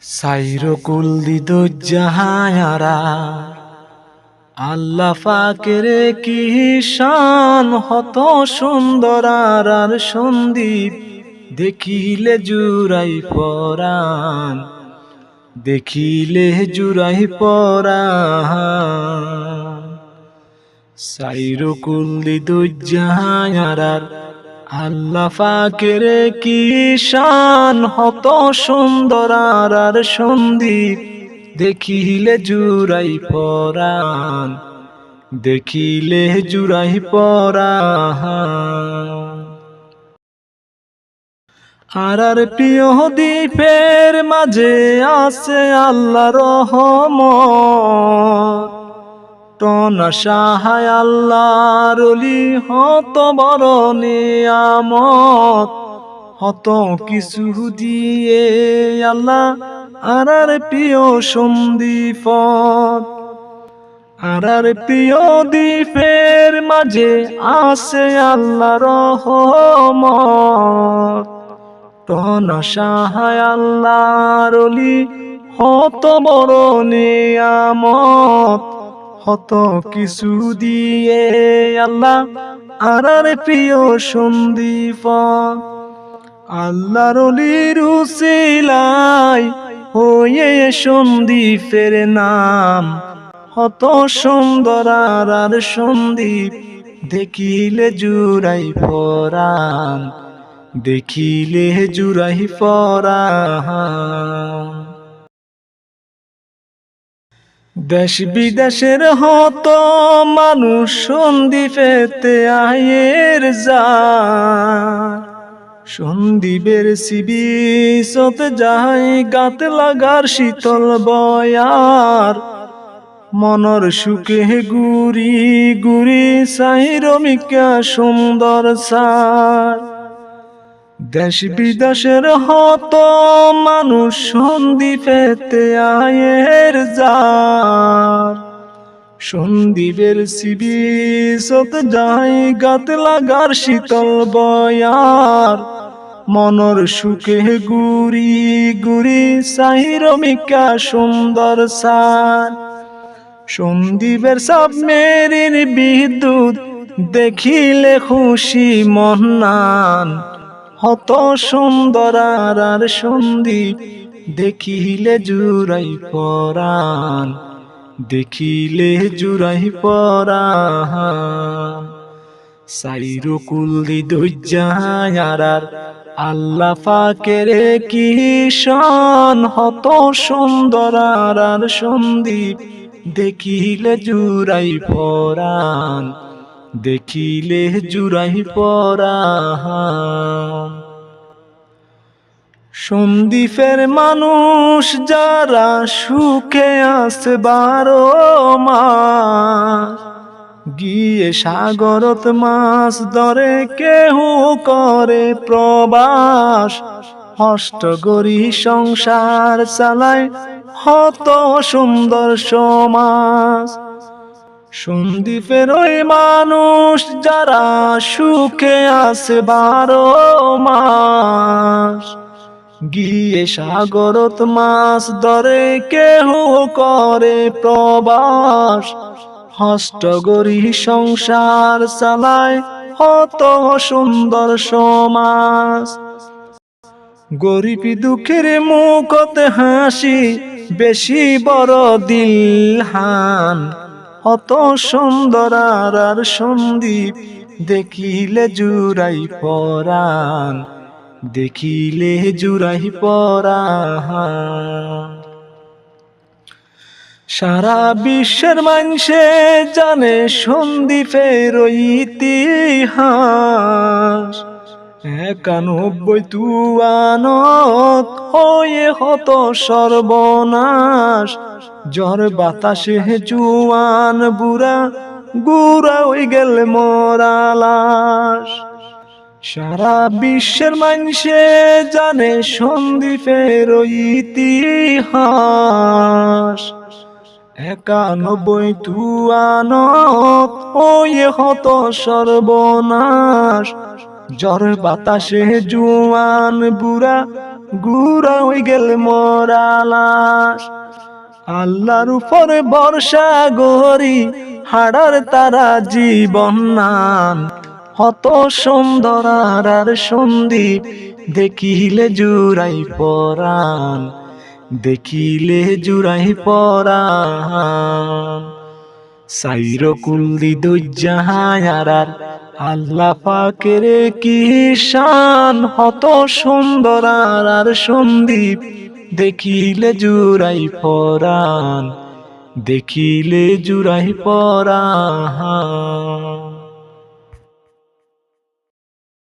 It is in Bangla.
সাইরকুল দিদুজ্জাহায়ারা আল্লাহ পাকের কি শান, হত সুন্দর আর সন্দীপ দেখিলে জুড়াই পরাণ, দেখিলে জুড়াই পরাণ। সাইরকুল দিদুজ্জাহায়ারা আল্লাহ পাকের কি শান, হত সুন্দর আর সন্দীপ দেখিলে জুড়াই পরাণ, দেখিলে জুড়াই পরাণ। আর প্রিয় দ্বীপের মাঝে আছে আল্লাহ রহমত, টনা সাহায় আল্লাহর ওলি, হত বড় নিয়ামত, হত কিছু দিয়ে আল্লাহ আর প্রিয় সন্দীপত। আর প্রিয় দ্বীপের মাঝে আছে আল্লাহ রহমত, টনা সাহায় আল্লাহর ওলি, হত বড় নিয়ামত, হত কিছু দিয়ে আল্লাহ আর প্রিয় সন্দীপত। আল্লাহর ওলির উসিলায় হয়ে সন্দীপের নাম, হত সুন্দর আর সন্দীপ দেখিলে জুড়াই পরাণ, দেখিলে জুড়াই পরাণ। দেশ বিদেশের হত মানুষ সন্দীপেতে আয়ের যায়, সন্দীপের সিবিচত যায় গাত লাগার শীতল বয়ার, মনর সুখে গুরি গুরি সাইরমিকা সুন্দর সার। দেশ বিদেশের হত মানুষ সন্দীপেতে আয়ের যার, সন্দীপের সিবিচত যায় গাত লাগার শীতল বয়ার, মনর সুখে গুরি গুরি সাইরমিকা সুন্দর সার। সন্দীপের সাবমেরিন বিদ্যুৎ দেখিলে খুশি মহান, হত সুন্দর আর সন্দীপ দেখিলে জুড়াই পরাণ, দেখিলে জুড়াই পরাণ। সাইরকুল দিদুজ্জাহায়ারা আল্লাহ পাকের কি শান, হত সুন্দর আর সন্দীপ দেখিলে জুড়াই পরাণ, দেখিলে জুড়াই পরাণ। সন্দীপের মানুষ যারা সুখে আছে 12 মাস, গিয়ে সাগরত মাছ ধরে কেহ করে প্রবাস, হষ্টগরি সংসার চালায় হত সুন্দর সমাজ। সন্দীপের ওই মানুষ যারা সুখে আছে 12 মাস, গিয়ে সাগরত মাছ ধরে কেহ করে প্রবাস, হষ্টগরি সংসার চালায় হত সুন্দর সমাজ। গরিব দুঃখের মুখতে হাসি, বেশি বড় দিলহান, হত সুন্দর আর সন্দীপ দেখিলে জুড়াই পরাণ, দেখিলে জুড়াই পরাণ। সারা বিশ্বের মানুষে জানে সন্দীপের ইতিহাস, 91 তুয়ানত হয়ে হত সর্বনাশ, ঝড় বাতাসে জুয়ান বুড়া গুড়া হয়ে গেল মরা লাশ। সারা বিশ্বের মানুষে জানে সন্দীপের ইতিহাস, 91 তুয়ানত হয়ে হত সর্বনাশ, ঝড় বাতাসে জুয়ান বুড়া গুড়া হই গেল মরালাস। আল্লাহর উপরে ভরসা গরি হাড়ার তারা জীবন নান। হত সুন্দর আর সন্দীপ দেখিলে জুড়াই পরাণ, দেখিলে জুড়াই পরাণ। সাইর কুলদি দৈজাহার আল্লাহ পাকের কি শান। হত সুন্দর আর সন্দীপ দেখিলে জুড়াই পরাণ, দেখিলে জুড়াই পরাণ।